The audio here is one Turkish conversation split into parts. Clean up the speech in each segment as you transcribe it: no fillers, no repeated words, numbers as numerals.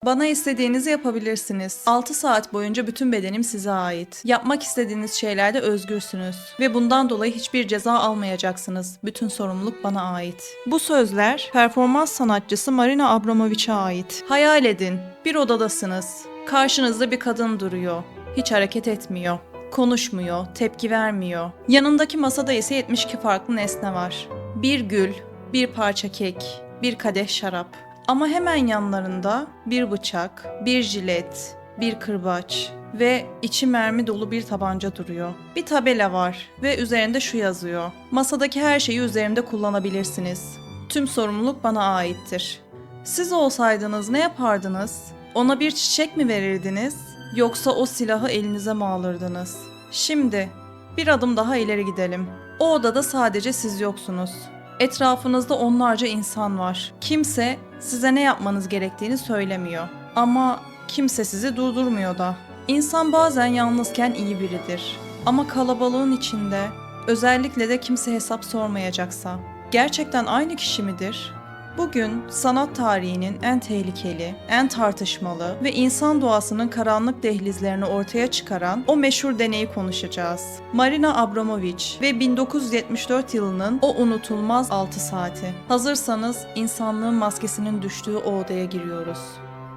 Bana istediğinizi yapabilirsiniz. 6 saat boyunca bütün bedenim size ait. Yapmak istediğiniz şeylerde özgürsünüz. Ve bundan dolayı hiçbir ceza almayacaksınız. Bütün sorumluluk bana ait. Bu sözler performans sanatçısı Marina Abramovich'e ait. Hayal edin, bir odadasınız. Karşınızda bir kadın duruyor. Hiç hareket etmiyor. Konuşmuyor, tepki vermiyor. Yanındaki masada ise 72 farklı nesne var. Bir gül, bir parça kek, bir kadeh şarap. Ama hemen yanlarında bir bıçak, bir jilet, bir kırbaç ve içi mermi dolu bir tabanca duruyor. Bir tabela var ve üzerinde şu yazıyor: masadaki her şeyi üzerimde kullanabilirsiniz. Tüm sorumluluk bana aittir. Siz olsaydınız ne yapardınız? Ona bir çiçek mi verirdiniz? Yoksa o silahı elinize mi alırdınız? Şimdi bir adım daha ileri gidelim. O odada sadece siz yoksunuz. Etrafınızda onlarca insan var. Kimse size ne yapmanız gerektiğini söylemiyor. Ama kimse sizi durdurmuyor da. İnsan bazen yalnızken iyi biridir. Ama kalabalığın içinde, özellikle de kimse hesap sormayacaksa, gerçekten aynı kişi midir? Bugün sanat tarihinin en tehlikeli, en tartışmalı ve insan doğasının karanlık dehlizlerini ortaya çıkaran o meşhur deneyi konuşacağız. Marina Abramovich ve 1974 yılının o unutulmaz 6 saati. Hazırsanız insanlığın maskesinin düştüğü o odaya giriyoruz.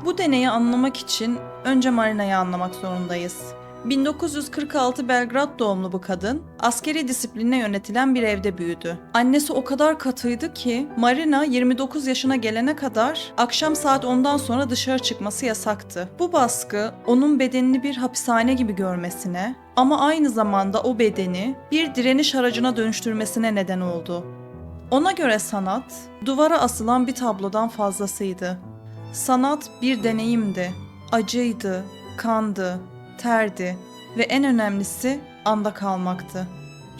Bu deneyi anlamak için önce Marina'yı anlamak zorundayız. 1946 Belgrad doğumlu bu kadın, askeri disiplinle yönetilen bir evde büyüdü. Annesi o kadar katıydı ki Marina 29 yaşına gelene kadar akşam saat 10'dan sonra dışarı çıkması yasaktı. Bu baskı onun bedenini bir hapishane gibi görmesine ama aynı zamanda o bedeni bir direniş aracına dönüştürmesine neden oldu. Ona göre sanat, duvara asılan bir tablodan fazlasıydı. Sanat bir deneyimdi, acıydı, kandı, terdi ve en önemlisi anda kalmaktı.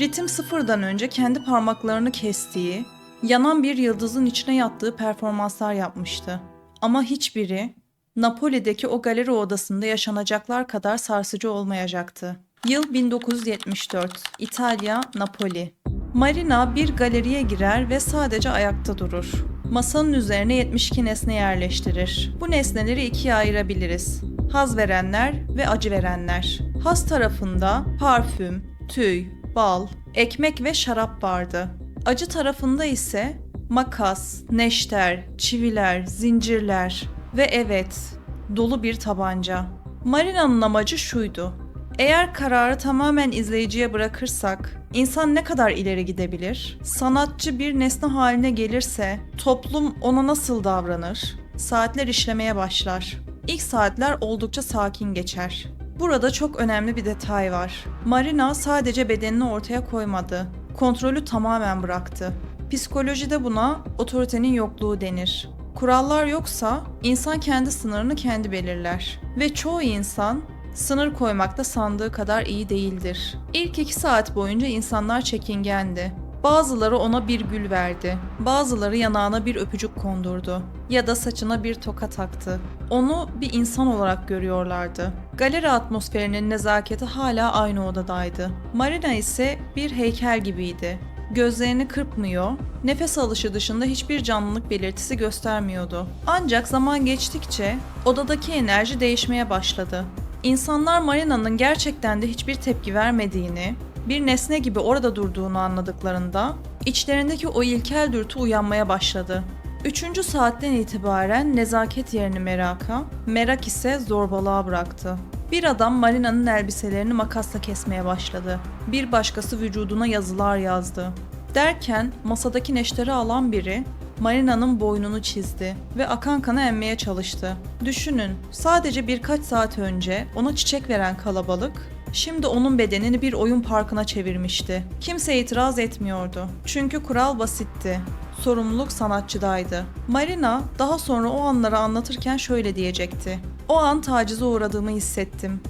Ritim sıfırdan önce kendi parmaklarını kestiği, yanan bir yıldızın içine yattığı performanslar yapmıştı. Ama hiçbiri Napoli'deki o galeri odasında yaşanacaklar kadar sarsıcı olmayacaktı. Yıl 1974, İtalya, Napoli. Marina bir galeriye girer ve sadece ayakta durur. Masanın üzerine 72 nesne yerleştirir. Bu nesneleri ikiye ayırabiliriz: haz verenler ve acı verenler. Haz tarafında parfüm, tüy, bal, ekmek ve şarap vardı. Acı tarafında ise makas, neşter, çiviler, zincirler ve evet, dolu bir tabanca. Marina'nın amacı şuydu: eğer kararı tamamen izleyiciye bırakırsak, insan ne kadar ileri gidebilir? Sanatçı bir nesne haline gelirse, toplum ona nasıl davranır? Saatler işlemeye başlar. İlk saatler oldukça sakin geçer. Burada çok önemli bir detay var. Marina sadece bedenini ortaya koymadı. Kontrolü tamamen bıraktı. Psikolojide buna otoritenin yokluğu denir. Kurallar yoksa insan kendi sınırını kendi belirler. Ve çoğu insan sınır koymakta sandığı kadar iyi değildir. İlk 2 saat boyunca insanlar çekingendi. Bazıları ona bir gül verdi. Bazıları yanağına bir öpücük kondurdu. Ya da saçına bir toka taktı. Onu bir insan olarak görüyorlardı. Galeri atmosferinin nezaketi hala aynı odadaydı. Marina ise bir heykel gibiydi. Gözlerini kırpmıyor, nefes alışı dışında hiçbir canlılık belirtisi göstermiyordu. Ancak zaman geçtikçe odadaki enerji değişmeye başladı. İnsanlar Marina'nın gerçekten de hiçbir tepki vermediğini, bir nesne gibi orada durduğunu anladıklarında içlerindeki o ilkel dürtü uyanmaya başladı. 3. saatten itibaren nezaket yerini meraka, merak ise zorbalığa bıraktı. Bir adam Marina'nın elbiselerini makasla kesmeye başladı. Bir başkası vücuduna yazılar yazdı. Derken masadaki neşteri alan biri Marina'nın boynunu çizdi ve akan kanı emmeye çalıştı. Düşünün, sadece birkaç saat önce ona çiçek veren kalabalık, şimdi onun bedenini bir oyun parkına çevirmişti. Kimse itiraz etmiyordu. Çünkü kural basitti. Sorumluluk sanatçıdaydı. Marina daha sonra o anları anlatırken şöyle diyecekti: o an tacize uğradığımı hissettim.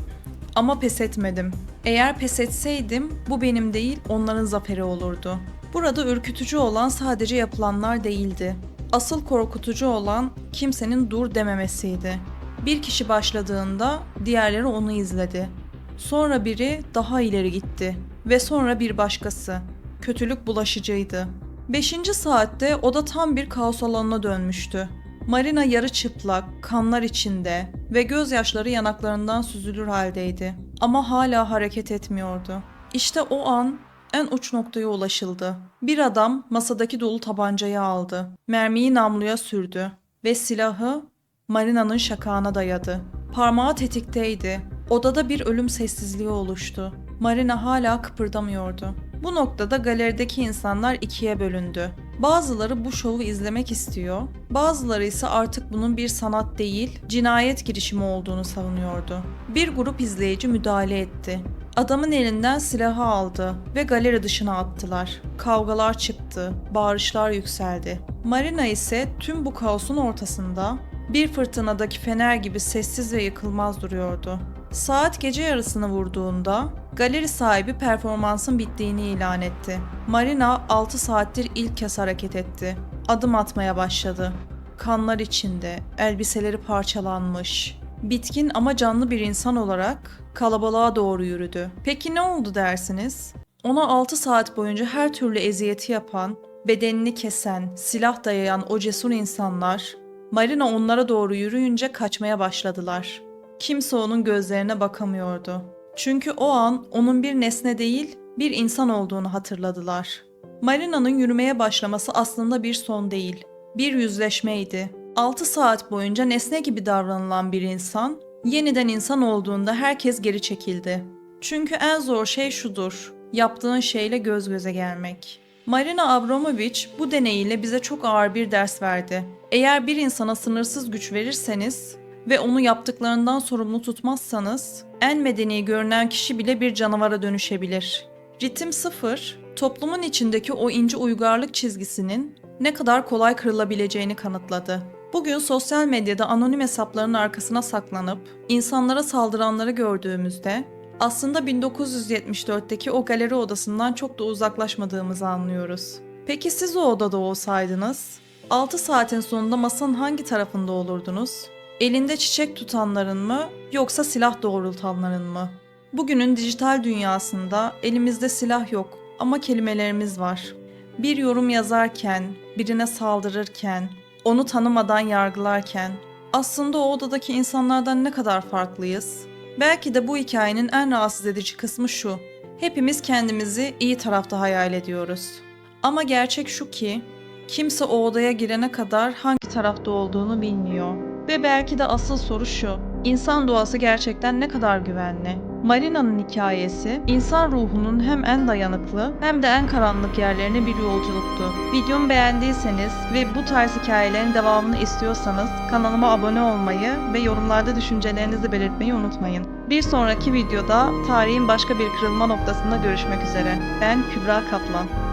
Ama pes etmedim. Eğer pes etseydim bu benim değil onların zaferi olurdu. Burada ürkütücü olan sadece yapılanlar değildi. Asıl korkutucu olan kimsenin dur dememesiydi. Bir kişi başladığında diğerleri onu izledi. Sonra biri daha ileri gitti ve sonra bir başkası. Kötülük bulaşıcıydı. 5. saatte oda tam bir kaos alanına dönmüştü. Marina yarı çıplak, kanlar içinde ve gözyaşları yanaklarından süzülür haldeydi. Ama hala hareket etmiyordu. İşte o an en uç noktaya ulaşıldı. Bir adam masadaki dolu tabancayı aldı. Mermiyi namluya sürdü ve silahı Marina'nın şakağına dayadı. Parmağı tetikteydi. Odada bir ölüm sessizliği oluştu. Marina hala kıpırdamıyordu. Bu noktada galerideki insanlar ikiye bölündü. Bazıları bu şovu izlemek istiyor, bazıları ise artık bunun bir sanat değil, cinayet girişimi olduğunu savunuyordu. Bir grup izleyici müdahale etti. Adamın elinden silahı aldı ve galeri dışına attılar. Kavgalar çıktı, bağırışlar yükseldi. Marina ise tüm bu kaosun ortasında bir fırtınadaki fener gibi sessiz ve yıkılmaz duruyordu. Saat gece yarısını vurduğunda galeri sahibi performansın bittiğini ilan etti. Marina 6 saattir ilk kez hareket etti. Adım atmaya başladı. Kanlar içinde, elbiseleri parçalanmış. Bitkin ama canlı bir insan olarak kalabalığa doğru yürüdü. Peki ne oldu dersiniz? Ona 6 saat boyunca her türlü eziyeti yapan, bedenini kesen, silah dayayan o cesur insanlar, Marina onlara doğru yürüyünce kaçmaya başladılar. Kimse onun gözlerine bakamıyordu. Çünkü o an onun bir nesne değil, bir insan olduğunu hatırladılar. Marina'nın yürümeye başlaması aslında bir son değil, bir yüzleşmeydi. 6 saat boyunca nesne gibi davranılan bir insan, yeniden insan olduğunda herkes geri çekildi. Çünkü en zor şey şudur, yaptığın şeyle göz göze gelmek. Marina Abramovic bu deneyiyle bize çok ağır bir ders verdi. Eğer bir insana sınırsız güç verirseniz ve onu yaptıklarından sorumlu tutmazsanız, en medeni görünen kişi bile bir canavara dönüşebilir. Ritim sıfır, toplumun içindeki o ince uygarlık çizgisinin ne kadar kolay kırılabileceğini kanıtladı. Bugün sosyal medyada anonim hesapların arkasına saklanıp insanlara saldıranları gördüğümüzde aslında 1974'teki o galeri odasından çok da uzaklaşmadığımızı anlıyoruz. Peki siz o odada olsaydınız, 6 saatin sonunda masanın hangi tarafında olurdunuz? Elinde çiçek tutanların mı yoksa silah doğrultanların mı? Bugünün dijital dünyasında elimizde silah yok ama kelimelerimiz var. Bir yorum yazarken, birine saldırırken, onu tanımadan yargılarken aslında o odadaki insanlardan ne kadar farklıyız? Belki de bu hikayenin en rahatsız edici kısmı şu. Hepimiz kendimizi iyi tarafta hayal ediyoruz. Ama gerçek şu ki kimse o odaya girene kadar hangi tarafta olduğunu bilmiyor. Ve belki de asıl soru şu. İnsan doğası gerçekten ne kadar güvenli? Marina'nın hikayesi, insan ruhunun hem en dayanıklı hem de en karanlık yerlerine bir yolculuktu. Videomu beğendiyseniz ve bu tarz hikayelerin devamını istiyorsanız kanalıma abone olmayı ve yorumlarda düşüncelerinizi belirtmeyi unutmayın. Bir sonraki videoda tarihin başka bir kırılma noktasında görüşmek üzere. Ben Kübra Kaplan.